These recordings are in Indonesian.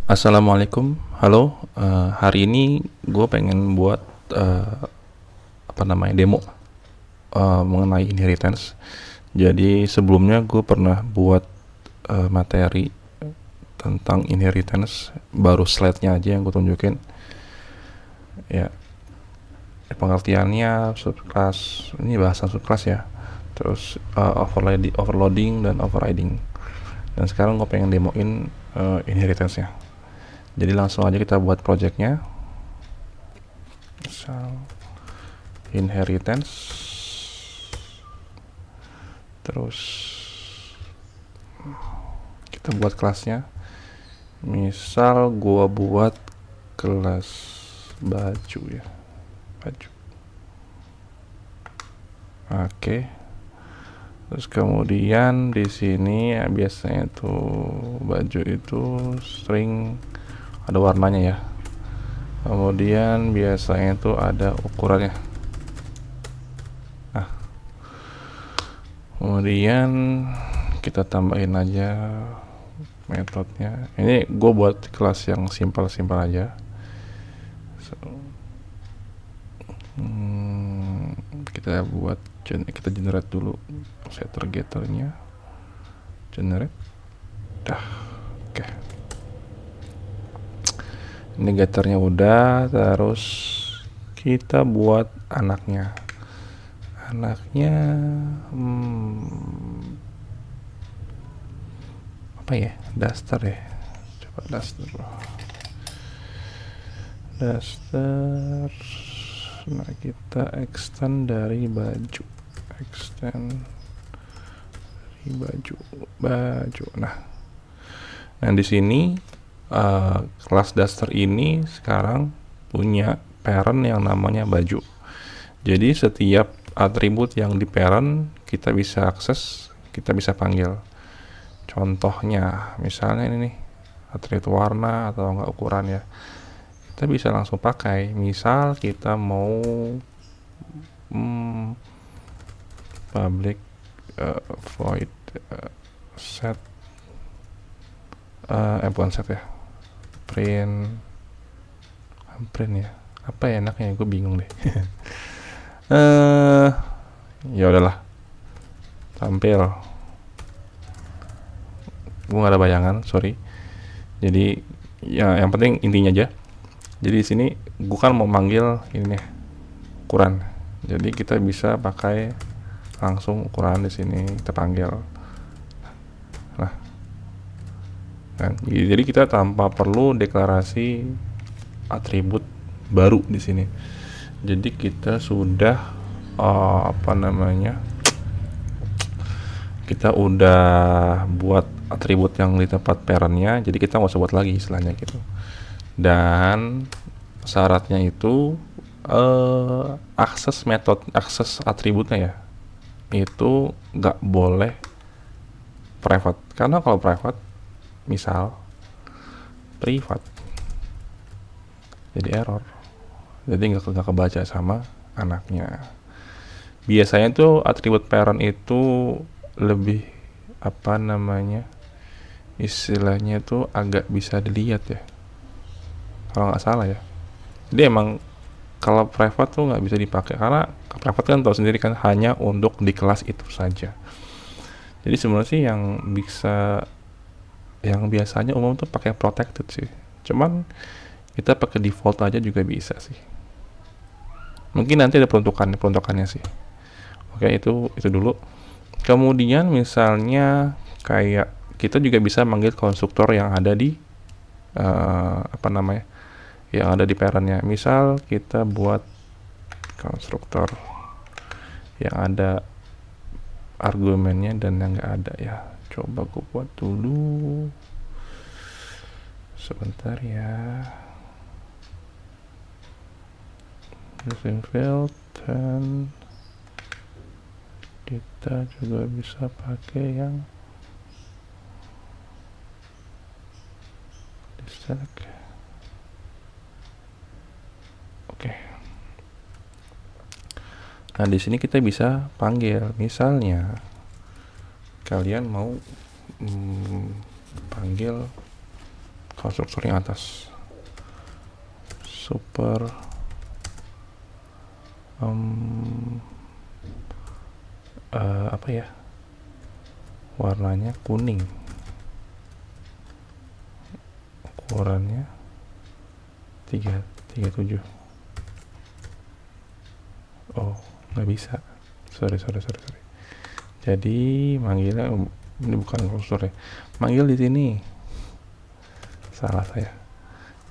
Assalamualaikum, halo. Hari ini gue pengen buat demo mengenai inheritance. Jadi sebelumnya gue pernah buat materi tentang inheritance, baru slide-nya aja yang gue tunjukin. Ya, pengertiannya subclass, ini bahasa subclass ya. Terus overloading dan overriding. Dan sekarang gue pengen demoin inheritance-nya. Jadi langsung aja kita buat projectnya. Misal inheritance, terus kita buat kelasnya. Misal gua buat kelas baju ya, baju. Oke. Terus kemudian di sini ya, biasanya tuh baju itu string ada warnanya ya. Kemudian biasanya tuh ada ukurannya. Nah, kemudian kita tambahin aja metodenya. Ini gue buat kelas yang simpel-simpel aja. Kita buat kita generate dulu setter getternya, generate. Dah, oke. Ini getternya udah, terus kita buat anaknya. Apa ya, daster ya, coba daster. Nah, kita extend dari baju, nah di sini kelas daster ini sekarang punya parent yang namanya baju. Jadi setiap atribut yang di parent kita bisa akses, kita bisa panggil. Contohnya misalnya ini nih, atribut warna atau enggak ukuran ya, kita bisa langsung pakai. Misal kita mau public void set bukan set ya, print ya, apa ya enaknya, gue bingung deh. Ya udahlah, tampil. Gue nggak ada bayangan, sorry. Jadi ya yang penting intinya aja. Jadi di sini gue kan mau manggil ini nih, ukuran. Jadi kita bisa pakai langsung ukuran di sini kita panggil. Nah, kan? Jadi kita tanpa perlu deklarasi atribut baru di sini. Jadi kita sudah kita udah buat atribut yang di tempat parentnya. Jadi kita nggak usah buat lagi istilahnya gitu. Dan syaratnya itu akses atributnya ya, itu nggak boleh private. Karena kalau private, misal privat, jadi error. Jadi nggak kebaca sama anaknya. Biasanya tuh atribut parent itu lebih istilahnya tuh agak bisa dilihat ya, kalau nggak salah ya. Jadi emang kalau private tuh nggak bisa dipakai, karena private kan tahu sendiri kan hanya untuk di kelas itu saja. Jadi sebenarnya sih yang biasanya umum tuh pakai protected sih. Cuman kita pakai default aja juga bisa sih. Mungkin nanti ada peruntukannya sih. Oke, itu dulu. Kemudian misalnya kayak kita juga bisa manggil konstruktor yang ada di yang ada di parentnya. Misal kita buat konstruktor yang ada argumennya dan yang nggak ada ya. Coba gue buat dulu, sebentar ya. Using field, dan kita juga bisa pakai yang diselect. Oke. Nah, di sini kita bisa panggil, misalnya kalian mau panggil konstruktor yang atas. Super apa ya, warnanya kuning, ukurannya 337. Oh, nggak bisa, sorry. Jadi manggilnya ini bukan konstruktor ya, manggil di sini salah saya.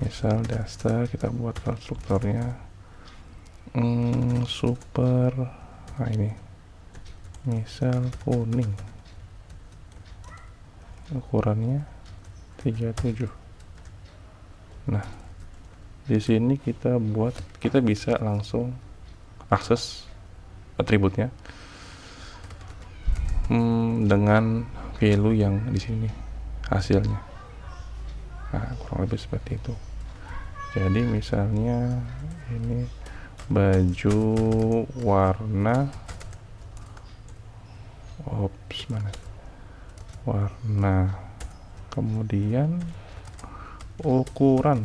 Misal Duster, kita buat konstruktornya super, nah ini misal kuning, ukurannya 37. Nah, di sini kita bisa langsung akses atributnya dengan value yang di sini hasilnya. Nah, kurang lebih seperti itu. Jadi misalnya ini baju warna warna, kemudian ukuran.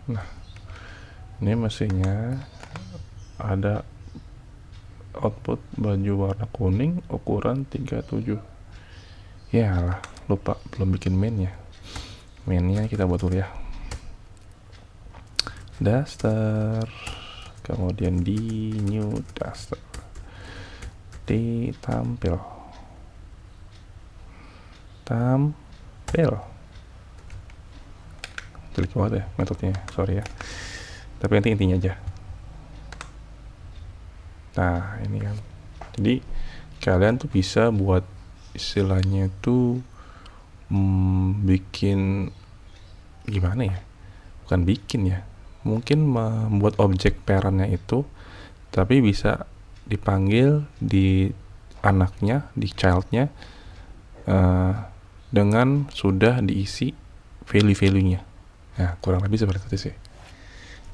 Nah, ini mesinnya ada output baju warna kuning, ukuran 37. Ya lah, lupa belum bikin mainnya. Mainnya kita buat dulu ya. Duster, kemudian di new Duster, di tampil, klik banget ya metodenya, sorry ya, tapi nanti intinya aja. Nah, ini kan, jadi kalian tuh bisa buat istilahnya tuh bikin gimana ya, bukan bikin ya, mungkin membuat objek parentnya itu tapi bisa dipanggil di anaknya, di childnya dengan sudah diisi value-value-nya. Nah, kurang lebih seperti itu sih.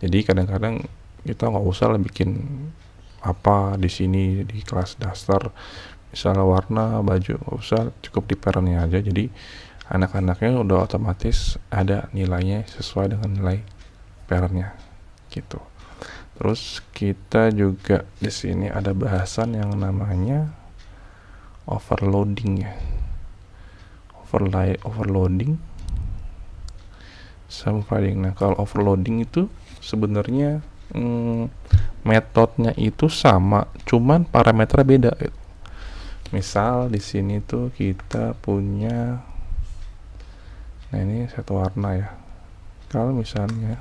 Jadi kadang-kadang kita nggak usah lah bikin apa di sini di kelas dasar, misalnya warna baju, nggak usah, cukup di parentnya aja. Jadi anak-anaknya udah otomatis ada nilainya sesuai dengan nilai parentnya gitu. Terus kita juga di sini ada bahasan yang namanya overloading ya. Overloading sama padding. Nah, kalau overloading itu sebenarnya metodenya itu sama, cuman parameternya beda gitu. Misal di sini tuh kita punya, nah ini satu warna ya. Kalau misalnya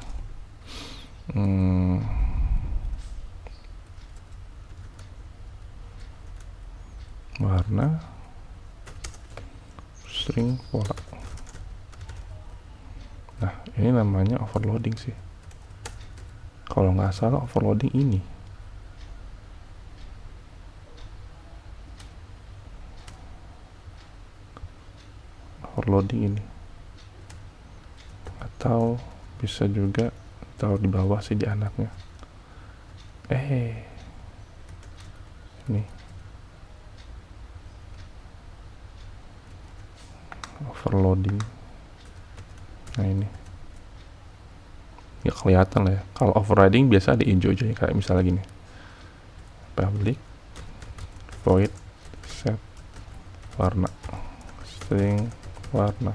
warna string pola. Nah, ini namanya overloading sih. Kalau nggak salah overloading ini. Overloading ini. Atau bisa juga taruh di bawah sih di anaknya. Ini. Overloading. Nah, ini. Nggak kelihatan lah ya. Kalau overriding biasa ada hijau-hijau kayak misalnya gini. Public void set warna string warna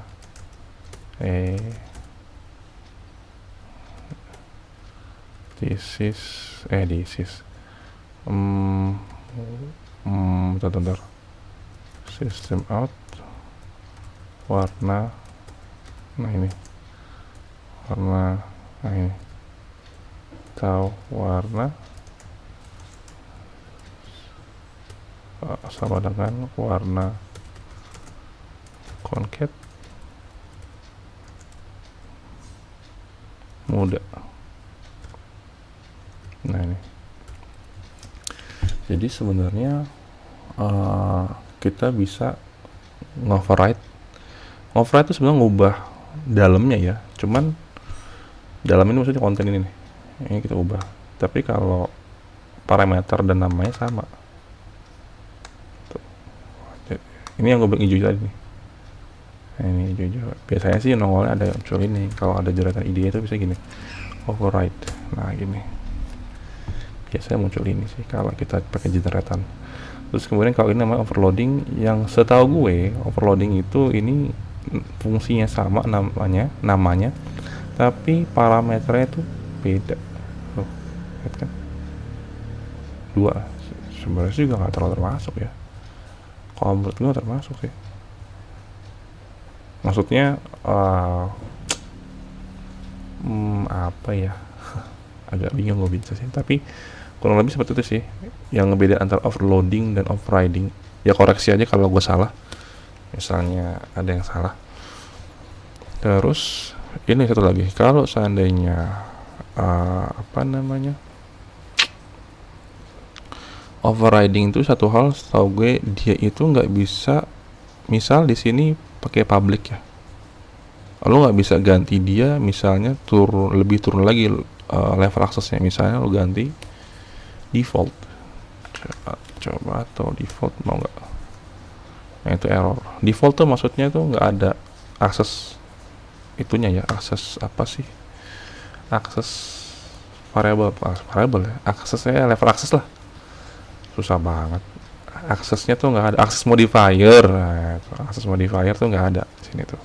this is bentar. System out warna, nah ini warna, nah ini tahu warna sama dengan warna concat muda. Nah, ini jadi sebenarnya kita bisa ngoverride itu sebenarnya ngubah dalamnya ya, cuman dalam ini maksudnya konten ini nih, ini kita ubah, tapi kalau parameter dan namanya sama tuh. Ini yang gue bilang hijau tadi nih. Nah, ini hijau. Biasanya sih nongolnya ada muncul ini. Kalau ada jeretan ide itu bisa gini, override. Nah gini, biasanya muncul ini sih kalau kita pakai jeretan. Terus kemudian kalau ini namanya overloading, yang setahu gue overloading itu ini fungsinya sama namanya, tapi parameternya itu beda. Lihat kan, dua. Sebenarnya juga nggak terlalu termasuk ya. Kalau menurut gue termasuk sih. Maksudnya apa ya? Agak bingung gue bisa sih. Tapi kurang lebih seperti itu sih. Yang ngebeda antara overloading dan overriding. Ya koreksi aja kalau gue salah. Misalnya ada yang salah. Terus ini satu lagi. Kalau seandainya overriding itu satu hal, setahu gue dia itu nggak bisa, misal di sini pakai public ya, lo nggak bisa ganti dia, misalnya lebih turun lagi level aksesnya, misalnya lo ganti default, coba atau default mau nggak? Nah itu error. Default tuh maksudnya tuh nggak ada akses itunya ya, akses apa sih? Akses variable ya, aksesnya level akses lah. Susah banget. Aksesnya tuh nggak ada, akses modifier. Nah, akses modifier tuh nggak ada di sini tuh.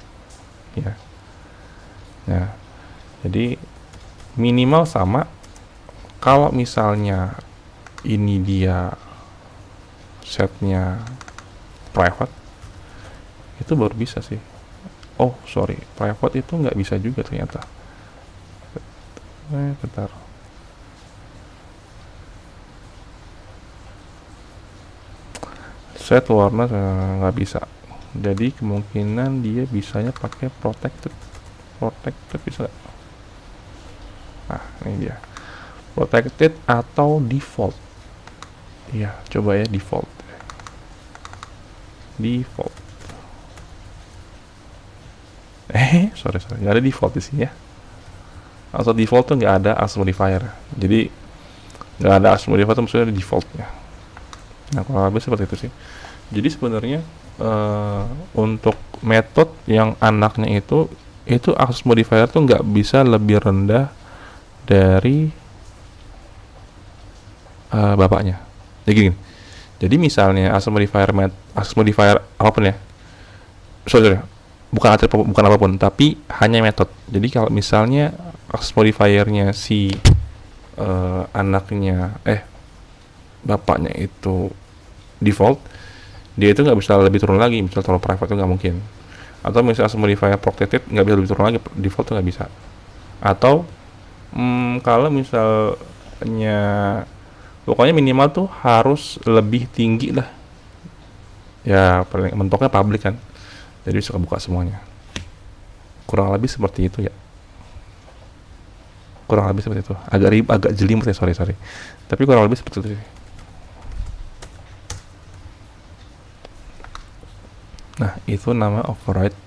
Ya. Nah, jadi minimal sama. Kalau misalnya ini dia setnya private, itu baru bisa sih. Oh sorry, private itu nggak bisa juga ternyata. Bentar. Set warna nggak bisa. Jadi kemungkinan dia bisanya pakai protected bisa nggak? Nah ini dia, protected atau default. Iya coba ya, default. Sorry nggak ada default di sini ya. Atau default tuh nggak ada akses modifier. Jadi nggak ada akses modifier tuh maksudnya ada defaultnya. Nah kalau lebih seperti itu sih. Jadi sebenarnya untuk metode yang anaknya itu akses modifier tuh nggak bisa lebih rendah dari bapaknya. Jadi gini. Jadi misalnya akses modifier apapun ya. Sorry, bukan apapun, tapi hanya metode. Jadi kalau misalnya akses modifiernya si bapaknya itu default, dia itu nggak bisa lebih turun lagi. Misal terlalu private itu nggak mungkin. Atau misalnya modifier protected nggak bisa lebih turun lagi, default itu nggak bisa. Atau kalau misalnya pokoknya minimal tuh harus lebih tinggi lah ya, paling mentoknya public kan, jadi bisa kebuka semuanya. Kurang lebih seperti itu ya, agak jelimet ya, sorry, tapi kurang lebih seperti itu sih. Nah itu nama overriding,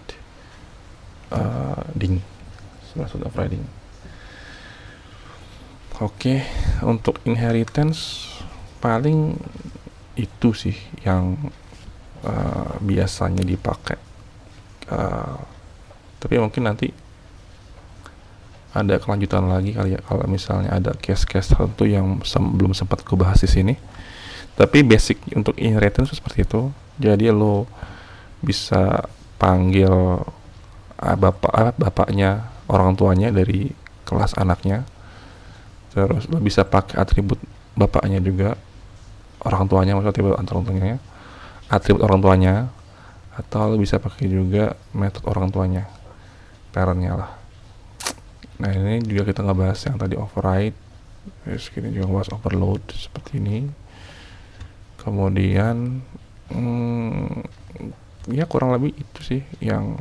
maksud overriding. Oke, untuk inheritance paling itu sih yang biasanya dipakai. Tapi mungkin nanti ada kelanjutan lagi kali ya, kalau misalnya ada case-case tertentu yang belum sempat gue bahas di sini. Tapi basic untuk inheritance seperti itu. Jadi lo bisa panggil bapaknya, orang tuanya dari kelas anaknya. Terus lo bisa pakai atribut bapaknya juga, orang tuanya, maksudnya atribut orang tuanya, atau lo bisa pakai juga metode orang tuanya, parentnya lah. Nah ini juga kita ngebahas yang tadi override, terus kita juga ngebahas overload seperti ini. Kemudian ya kurang lebih itu sih yang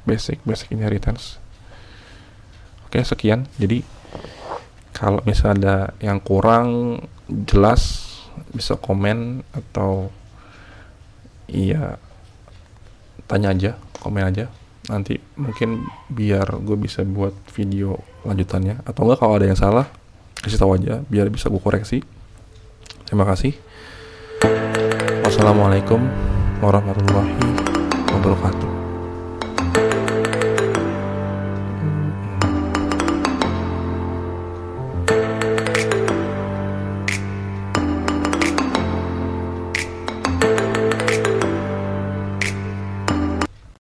basic inheritance. Oke, sekian. Jadi kalau misalnya ada yang kurang jelas bisa komen atau iya tanya aja, komen aja. Nanti mungkin biar gue bisa buat video lanjutannya, atau enggak kalau ada yang salah kasih tahu aja biar bisa gue koreksi. Terima kasih. Wassalamualaikum warahmatullahi wabarakatuh.